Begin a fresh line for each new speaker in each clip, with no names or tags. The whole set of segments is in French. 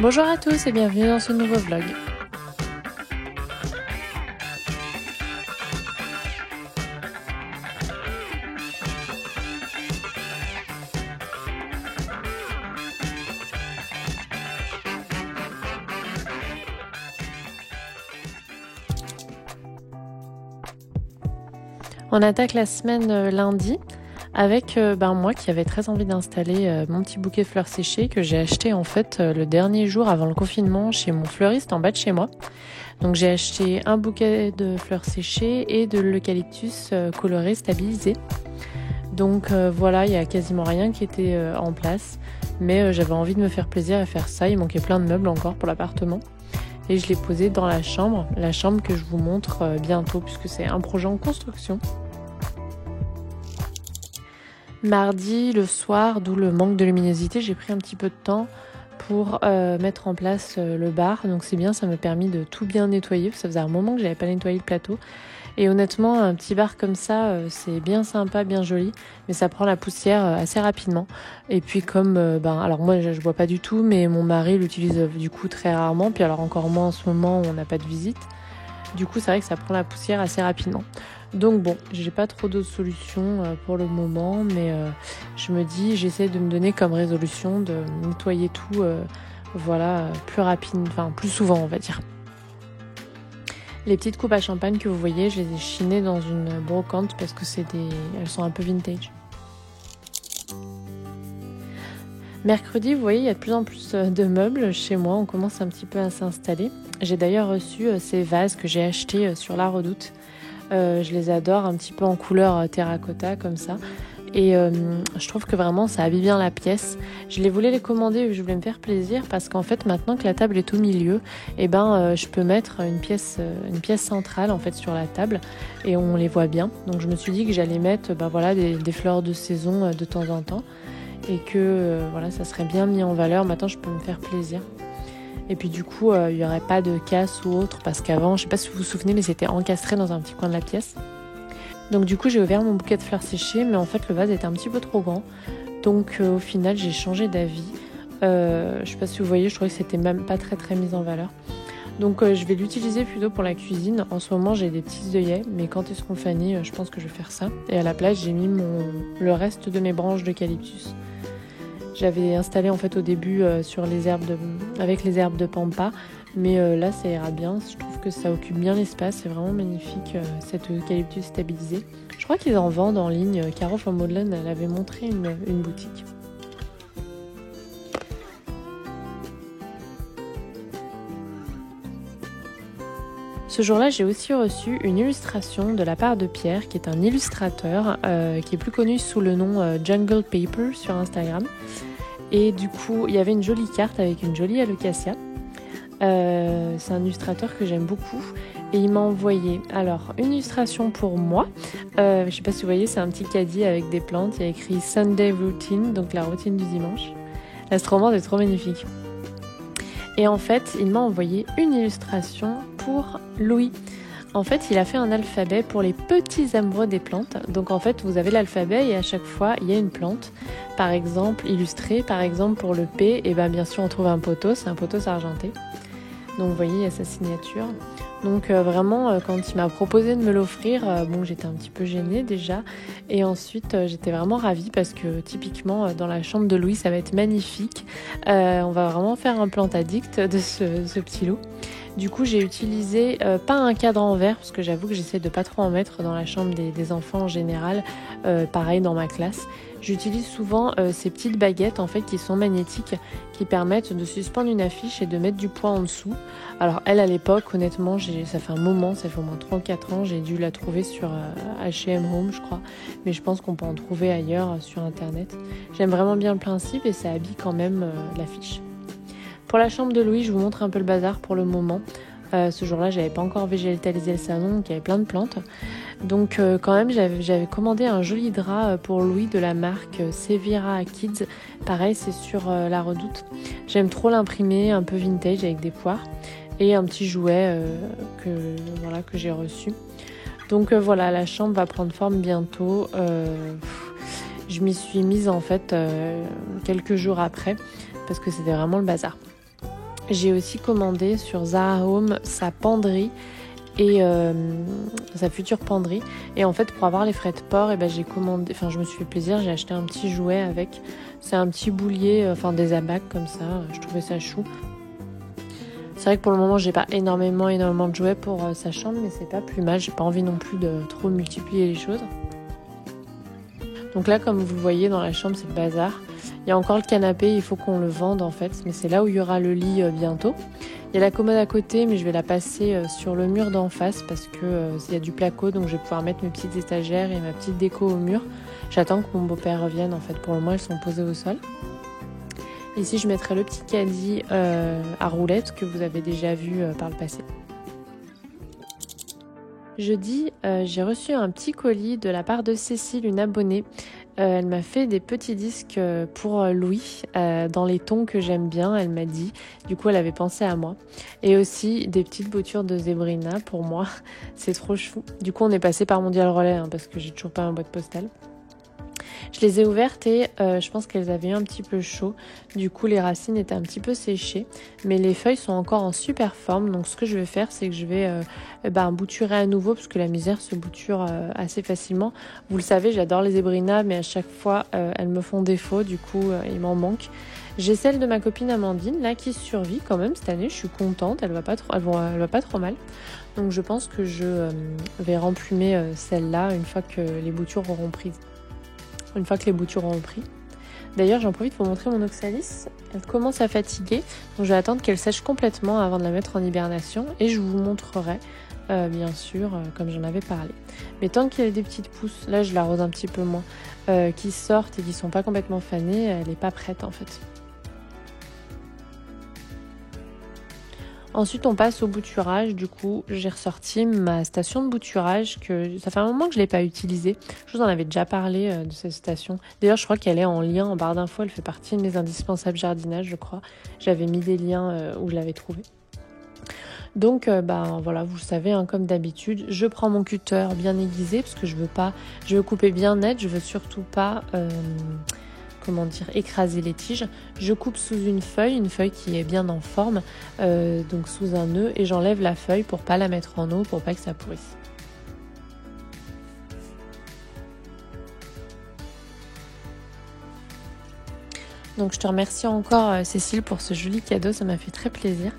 Bonjour à tous et bienvenue dans ce nouveau vlog. On attaque la semaine lundi avec moi qui avais très envie d'installer mon petit bouquet de fleurs séchées que j'ai acheté en fait le dernier jour avant le confinement chez mon fleuriste en bas de chez moi. Donc j'ai acheté un bouquet de fleurs séchées et de l'eucalyptus coloré stabilisé. Donc voilà, il y a quasiment rien qui était en place, mais j'avais envie de me faire plaisir à faire ça. Il manquait plein de meubles encore pour l'appartement. Et je l'ai posé dans la chambre que je vous montre bientôt puisque c'est un projet en construction. Mardi, le soir, d'où le manque de luminosité, j'ai pris un petit peu de temps pour mettre en place le bar. Donc c'est bien, ça m'a permis de tout bien nettoyer. Ça faisait un moment que j'avais pas nettoyé le plateau. Et honnêtement, un petit bar comme ça, c'est bien sympa, bien joli, mais ça prend la poussière assez rapidement. Et puis comme, alors moi je bois pas du tout, mais mon mari l'utilise du coup très rarement. Puis alors encore moins en ce moment où on n'a pas de visite. Du coup, c'est vrai que ça prend la poussière assez rapidement. Donc bon, j'ai pas trop d'autres solutions pour le moment, mais je me dis, j'essaie de me donner comme résolution de nettoyer tout, plus rapide, plus souvent, on va dire. Les petites coupes à champagne que vous voyez, je les ai chinées dans une brocante parce que elles sont un peu vintage. Mercredi, vous voyez, il y a de plus en plus de meubles chez moi. On commence un petit peu à s'installer. J'ai d'ailleurs reçu ces vases que j'ai achetés sur la Redoute. Je les adore, un petit peu en couleur terracotta comme ça. Et je trouve que vraiment ça habille bien la pièce. Je voulais les commander, je voulais me faire plaisir parce qu'en fait maintenant que la table est au milieu, je peux mettre une pièce centrale en fait sur la table et on les voit bien. Donc je me suis dit que j'allais mettre des fleurs de saison de temps en temps et que ça serait bien mis en valeur. Maintenant je peux me faire plaisir. Et puis du coup il n'y aurait pas de casse ou autre parce qu'avant, je sais pas si vous vous souvenez, mais c'était encastré dans un petit coin de la pièce. Donc du coup j'ai ouvert mon bouquet de fleurs séchées, mais en fait le vase était un petit peu trop grand. Donc au final j'ai changé d'avis. Je sais pas si vous voyez, je trouvais que c'était même pas très très mis en valeur. Donc je vais l'utiliser plutôt pour la cuisine. En ce moment j'ai des petits œillets, mais quand ils seront fanés, je pense que je vais faire ça. Et à la place j'ai mis le reste de mes branches d'eucalyptus. J'avais installé en fait au début avec les herbes de pampa, mais là ça ira bien. Je trouve que ça occupe bien l'espace, c'est vraiment magnifique cet eucalyptus stabilisé. Je crois qu'ils en vendent en ligne. Caro from Maudelaine, elle avait montré une boutique. Ce jour-là, j'ai aussi reçu une illustration de la part de Pierre, qui est un illustrateur, qui est plus connu sous le nom Jungle Paper sur Instagram. Et du coup, il y avait une jolie carte avec une jolie alocasia. C'est un illustrateur que j'aime beaucoup. Et il m'a envoyé une illustration pour moi. Je ne sais pas si vous voyez, c'est un petit caddie avec des plantes. Il y a écrit Sunday Routine, donc la routine du dimanche. L'astromande est trop magnifique. Et en fait, il m'a envoyé une illustration pour Louis. En fait, il a fait un alphabet pour les petits amoureux des plantes. Donc en fait, vous avez l'alphabet et à chaque fois, il y a une plante. Par exemple, illustrée. Par exemple, pour le P, et bien sûr, on trouve un pothos. C'est un pothos argenté. Donc vous voyez, il y a sa signature. Donc vraiment, quand il m'a proposé de me l'offrir, j'étais un petit peu gênée déjà. Et ensuite, j'étais vraiment ravie parce que typiquement, dans la chambre de Louis, ça va être magnifique. On va vraiment faire un plant addict de ce petit loup. Du coup, j'ai utilisé pas un cadre en verre parce que j'avoue que j'essaie de pas trop en mettre dans la chambre des enfants en général. Pareil dans ma classe. J'utilise souvent ces petites baguettes en fait qui sont magnétiques, qui permettent de suspendre une affiche et de mettre du poids en dessous. Alors elle à l'époque, honnêtement, ça fait un moment, ça fait au moins 3-4 ans, j'ai dû la trouver sur H&M Home je crois, mais je pense qu'on peut en trouver ailleurs sur internet. J'aime vraiment bien le principe et ça habille quand même l'affiche. Pour la chambre de Louis, je vous montre un peu le bazar pour le moment. Ce jour-là, j'avais pas encore végétalisé le salon, donc il y avait plein de plantes. Donc quand même, j'avais commandé un joli drap pour Louis de la marque Sevira Kids. Pareil, c'est sur la Redoute. J'aime trop l'imprimer, un peu vintage avec des poires. Et un petit jouet que j'ai reçu. Donc la chambre va prendre forme bientôt. Je m'y suis mise en fait quelques jours après parce que c'était vraiment le bazar. J'ai aussi commandé sur Zara Home sa penderie et sa future penderie. Et en fait, pour avoir les frais de port, j'ai commandé, je me suis fait plaisir, j'ai acheté un petit jouet avec. C'est un petit boulier, des abacs comme ça, je trouvais ça chou. C'est vrai que pour le moment, j'ai pas énormément de jouets pour sa chambre, mais c'est pas plus mal, j'ai pas envie non plus de trop multiplier les choses. Donc là, comme vous le voyez dans la chambre, c'est le bazar. Il y a encore le canapé, il faut qu'on le vende en fait, mais c'est là où il y aura le lit bientôt. Il y a la commode à côté, mais je vais la passer sur le mur d'en face parce que il y a du placo, donc je vais pouvoir mettre mes petites étagères et ma petite déco au mur. J'attends que mon beau-père revienne en fait. Pour le moment, elles sont posées au sol. Ici, je mettrai le petit caddie à roulettes que vous avez déjà vu par le passé. Jeudi, j'ai reçu un petit colis de la part de Cécile, une abonnée. Elle m'a fait des petits disques pour Louis dans les tons que j'aime bien, elle m'a dit. Du coup, elle avait pensé à moi. Et aussi des petites boutures de Zébrina pour moi. C'est trop chou. Du coup, on est passé par Mondial Relais parce que j'ai toujours pas ma boîte postale. Je les ai ouvertes et je pense qu'elles avaient eu un petit peu chaud. Du coup, les racines étaient un petit peu séchées. Mais les feuilles sont encore en super forme. Donc, ce que je vais faire, c'est que je vais bouturer à nouveau parce que la misère se bouture assez facilement. Vous le savez, j'adore les Zébrina, mais à chaque fois, elles me font défaut. Du coup, il m'en manque. J'ai celle de ma copine Amandine, là, qui survit quand même cette année. Je suis contente. Elle va pas trop mal. Donc, je pense que je vais remplumer celle-là une fois que les boutures auront pris. D'ailleurs, j'en profite pour montrer mon oxalis. Elle commence à fatiguer, donc je vais attendre qu'elle sèche complètement avant de la mettre en hibernation et je vous montrerai, bien sûr, comme j'en avais parlé. Mais tant qu'il y a des petites pousses, là je l'arrose un petit peu moins, qui sortent et qui sont pas complètement fanées, elle n'est pas prête en fait. Ensuite, on passe au bouturage. Du coup, j'ai ressorti ma station de bouturage que ça fait un moment que je l'ai pas utilisée. Je vous en avais déjà parlé de cette station. D'ailleurs, je crois qu'elle est en lien en barre d'infos. Elle fait partie de mes indispensables jardinage, je crois. J'avais mis des liens où je l'avais trouvé. Donc, voilà, vous le savez, comme d'habitude, je prends mon cutter bien aiguisé parce que je veux couper bien net. Je veux surtout pas écraser les tiges. Je coupe sous une feuille qui est bien en forme, donc sous un nœud, et j'enlève la feuille pour pas la mettre en eau, pour pas que ça pourrisse. Donc je te remercie encore Cécile pour ce joli cadeau, ça m'a fait très plaisir.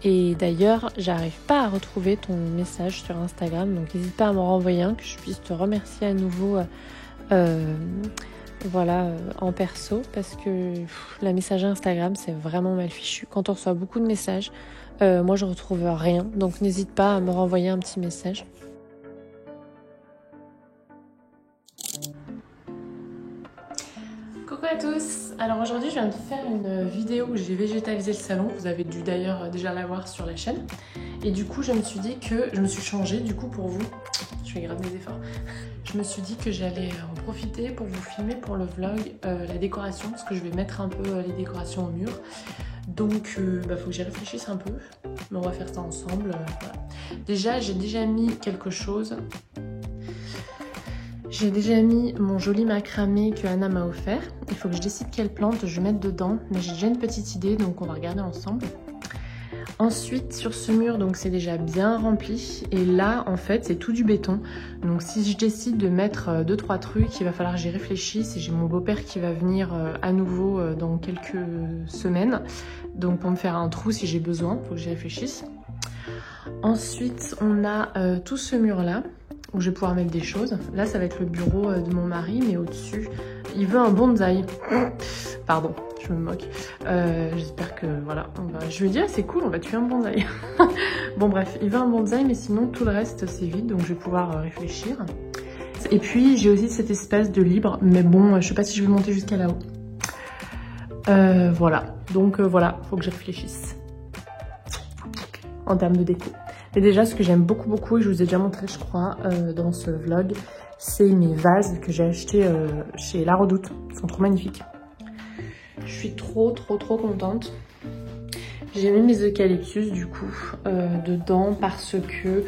Et d'ailleurs, j'arrive pas à retrouver ton message sur Instagram, donc n'hésite pas à m'en renvoyer un, que je puisse te remercier à nouveau en perso, parce que la messagerie Instagram c'est vraiment mal fichu. Quand on reçoit beaucoup de messages, moi je retrouve rien, donc n'hésite pas à me renvoyer un petit message. Coucou à tous. Alors aujourd'hui je viens de faire une vidéo où j'ai végétalisé le salon, vous avez dû d'ailleurs déjà la voir sur la chaîne, et du coup je me suis dit que je me suis changée du coup pour vous. Je fais grave des efforts. Je me suis dit que j'allais en profiter pour vous filmer pour le vlog la décoration, parce que je vais mettre un peu les décorations au mur. Donc faut que j'y réfléchisse un peu, mais on va faire ça ensemble. Voilà. Déjà, j'ai déjà mis quelque chose. J'ai déjà mis mon joli macramé que Anna m'a offert. Il faut que je décide quelle plante je vais mettre dedans, mais j'ai déjà une petite idée, donc on va regarder ensemble. Ensuite, sur ce mur, donc c'est déjà bien rempli. Et là, en fait, c'est tout du béton. Donc si je décide de mettre 2-3 trucs, il va falloir que j'y réfléchisse. Et j'ai mon beau-père qui va venir à nouveau dans quelques semaines. Donc pour me faire un trou si j'ai besoin, il faut que j'y réfléchisse. Ensuite, on a tout ce mur-là, où je vais pouvoir mettre des choses. Là, ça va être le bureau de mon mari, mais au-dessus, il veut un bonsaï. Pardon, je me moque. J'espère que, voilà, je lui dis, ah, c'est cool, on va tuer un bonsaï. Bon, bref, il veut un bonsaï, mais sinon, tout le reste, c'est vide, donc je vais pouvoir réfléchir. Et puis, j'ai aussi cette espèce de libre, mais bon, je sais pas si je vais monter jusqu'à là-haut. Voilà, donc voilà, faut que je réfléchisse en termes de déco. Et déjà, ce que j'aime beaucoup, et je vous ai déjà montré, je crois, dans ce vlog, c'est mes vases que j'ai achetés chez La Redoute. Ils sont trop magnifiques. Je suis trop contente. J'ai mis mes eucalyptus, du coup, dedans parce que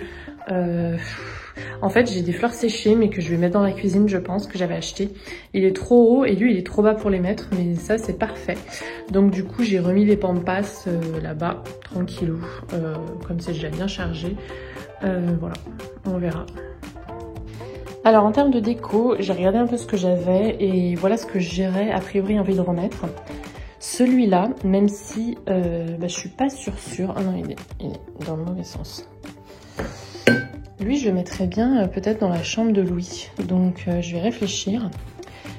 En fait, j'ai des fleurs séchées, mais que je vais mettre dans la cuisine, je pense, que j'avais acheté. Il est trop haut et lui, il est trop bas pour les mettre, mais ça, c'est parfait. Donc du coup, j'ai remis les pampas là-bas, tranquillou, comme c'est déjà bien chargé. Voilà, on verra. Alors en termes de déco, j'ai regardé un peu ce que j'avais et voilà ce que j'aurais a priori envie de remettre. Celui-là, même si je suis pas sûre. Ah non, il est dans le mauvais sens. Lui, je le mettrais bien peut-être dans la chambre de Louis. Donc je vais réfléchir.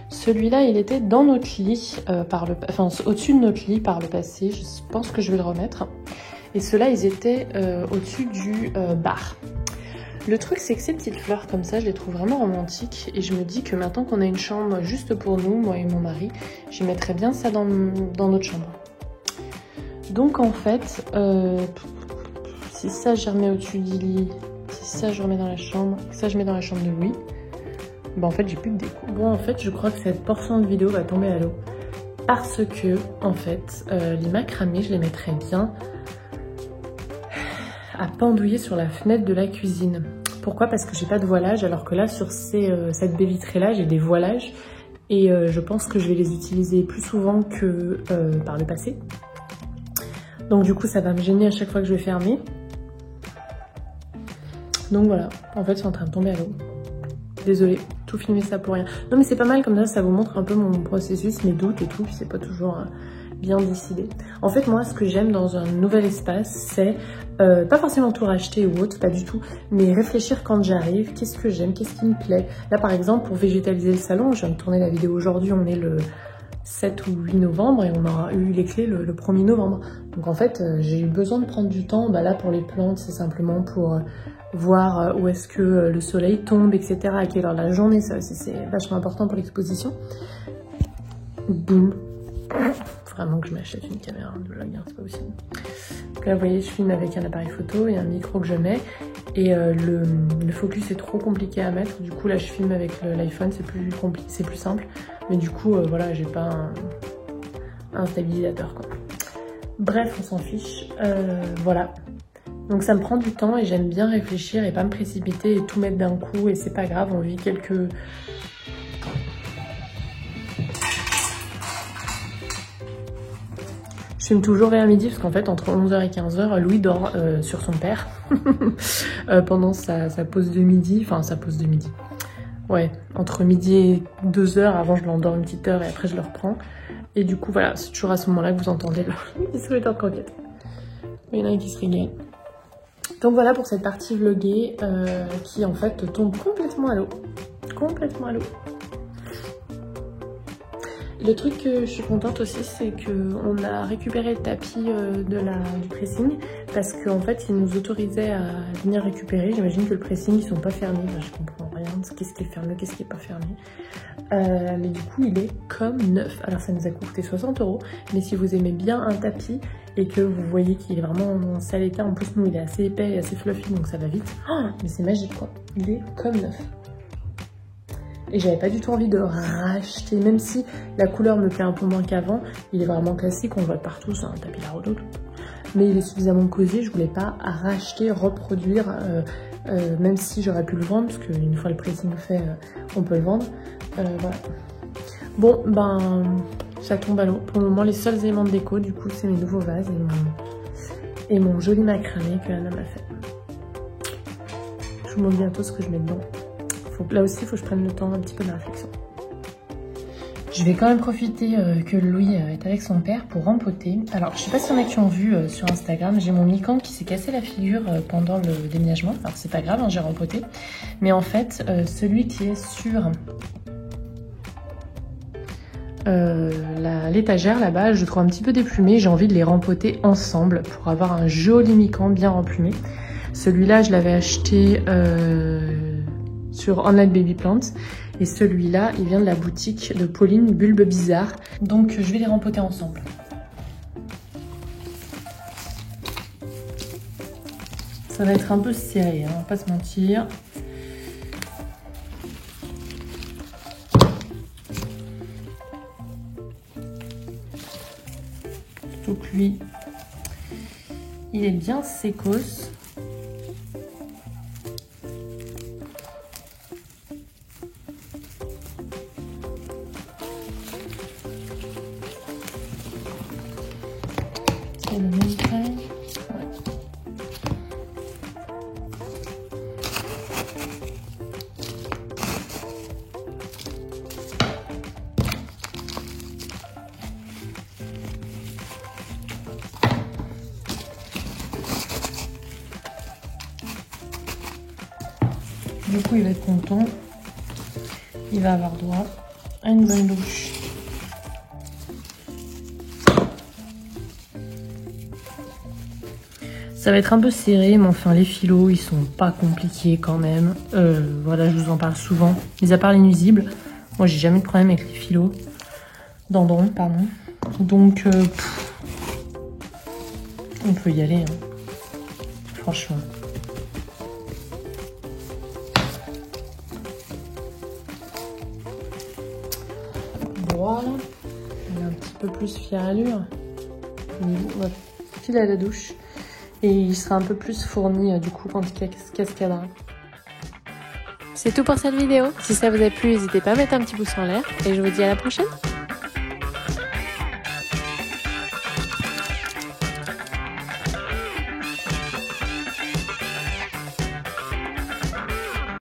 Celui-là, il était dans notre lit, au-dessus de notre lit par le passé. Je pense que je vais le remettre. Et ceux-là, ils étaient au-dessus du bar. Le truc, c'est que ces petites fleurs comme ça, je les trouve vraiment romantiques. Et je me dis que maintenant qu'on a une chambre juste pour nous, moi et mon mari, je mettrais bien ça dans notre chambre. Donc en fait, si ça je remets au-dessus du lit, si ça je remets dans la chambre, ça je mets dans la chambre de Louis, en fait j'ai plus de déco. Bon, en fait je crois que cette portion de vidéo va tomber à l'eau. Parce que, en fait, les macramés, je les mettrais bien à pendouiller sur la fenêtre de la cuisine. Pourquoi? Parce que j'ai pas de voilage, alors que là, sur cette baie vitrée là, j'ai des voilages. Et je pense que je vais les utiliser plus souvent que par le passé. Donc du coup, ça va me gêner à chaque fois que je vais fermer. Donc voilà, en fait, c'est en train de tomber à l'eau. Désolée, tout filmer ça pour rien. Non mais c'est pas mal, comme ça vous montre un peu mon processus, mes doutes et tout, puis c'est pas toujours bien décidé. En fait, moi, ce que j'aime dans un nouvel espace, c'est pas forcément tout racheter ou autre, pas du tout, mais réfléchir quand j'arrive, qu'est-ce que j'aime, qu'est-ce qui me plaît. Là, par exemple, pour végétaliser le salon, je viens de tourner la vidéo aujourd'hui, on est le 7 ou 8 novembre et on aura eu les clés le 1er novembre. Donc en fait, j'ai eu besoin de prendre du temps. Là, pour les plantes, c'est simplement pour voir où est-ce que le soleil tombe, etc., à quelle heure de la journée, ça aussi c'est vachement important pour l'exposition. Boum. Vraiment que je m'achète une caméra de vlog, hein, c'est pas possible. Donc là, vous voyez, je filme avec un appareil photo et un micro que je mets. Et le focus est trop compliqué à mettre. Du coup, là, je filme avec l'iPhone, c'est plus simple. Mais du coup, voilà, j'ai pas un stabilisateur, quoi. Bref, on s'en fiche. Voilà. Donc ça me prend du temps et j'aime bien réfléchir et pas me précipiter et tout mettre d'un coup. Et c'est pas grave, on vit quelques... Je filme toujours vers midi parce qu'en fait entre 11h et 15h, Louis dort sur son père pendant sa pause de midi, enfin sa pause de midi. Ouais, entre midi et 2h, avant je l'endors une petite heure et après je le reprends. Et du coup voilà, c'est toujours à ce moment-là que vous entendez le souhaiteurs de croquettes. Il y en a un qui se régale. Donc voilà pour cette partie vloguée qui en fait tombe complètement à l'eau. Complètement à l'eau. Le truc que je suis contente aussi, c'est qu'on a récupéré le tapis du pressing parce qu'en fait, ils nous autorisaient à venir récupérer. J'imagine que le pressing, ils sont pas fermés. Enfin, je comprends rien de qu'est-ce qui est fermé, qu'est-ce qui est pas fermé. Mais du coup, il est comme neuf. Alors, ça nous a coûté 60 €. Mais si vous aimez bien un tapis et que vous voyez qu'il est vraiment en sale état, en plus, nous, il est assez épais et assez fluffy, donc ça va vite. Oh, mais c'est magique, quoi. Il est comme neuf. Et j'avais pas du tout envie de racheter, même si la couleur me plaît un peu moins qu'avant. Il est vraiment classique, on le voit partout, c'est un tapis la redoute. Mais il est suffisamment cosy, je voulais pas racheter, reproduire, même si j'aurais pu le vendre, parce qu'une fois le pressing fait, on peut le vendre. Voilà. Bon, ça tombe à l'eau. Pour le moment, les seuls éléments de déco, du coup, c'est mes nouveaux vases et mon joli macramé que Anna m'a fait. Je vous montre bientôt ce que je mets dedans. Là aussi, il faut que je prenne le temps un petit peu de réflexion. Je vais quand même profiter que Louis est avec son père pour rempoter. Alors, je sais pas si y en a qui ont vu sur Instagram, j'ai mon mi-camp qui s'est cassé la figure pendant le déménagement. Alors, c'est pas grave, hein, j'ai rempoté. Mais en fait, celui qui est sur l'étagère là-bas, je le trouve un petit peu déplumé. J'ai envie de les rempoter ensemble pour avoir un joli mi-camp bien remplumé. Celui-là, je l'avais acheté... sur Online Baby Plants et celui-là il vient de la boutique de Pauline Bulbe Bizarre, donc je vais les rempoter ensemble. Ça va être un peu serré, hein, on va pas se mentir. Surtout que lui il est bien sécos. fait le même taille. Du coup, il va être content. Il va avoir droit à une bonne douche. Ça va être un peu serré, mais enfin les filos, ils sont pas compliqués quand même. Voilà, je vous en parle souvent. Mis à part les nuisibles, moi j'ai jamais de problème avec les filos. Dendrons, pardon. Donc, on peut y aller, hein. Franchement. Voilà, elle est un petit peu plus fière allure. On va filer à la douche et il sera un peu plus fourni du coup quand il cascadera. C'est tout pour cette vidéo. Si ça vous a plu, n'hésitez pas à mettre un petit pouce en l'air et je vous dis à la prochaine.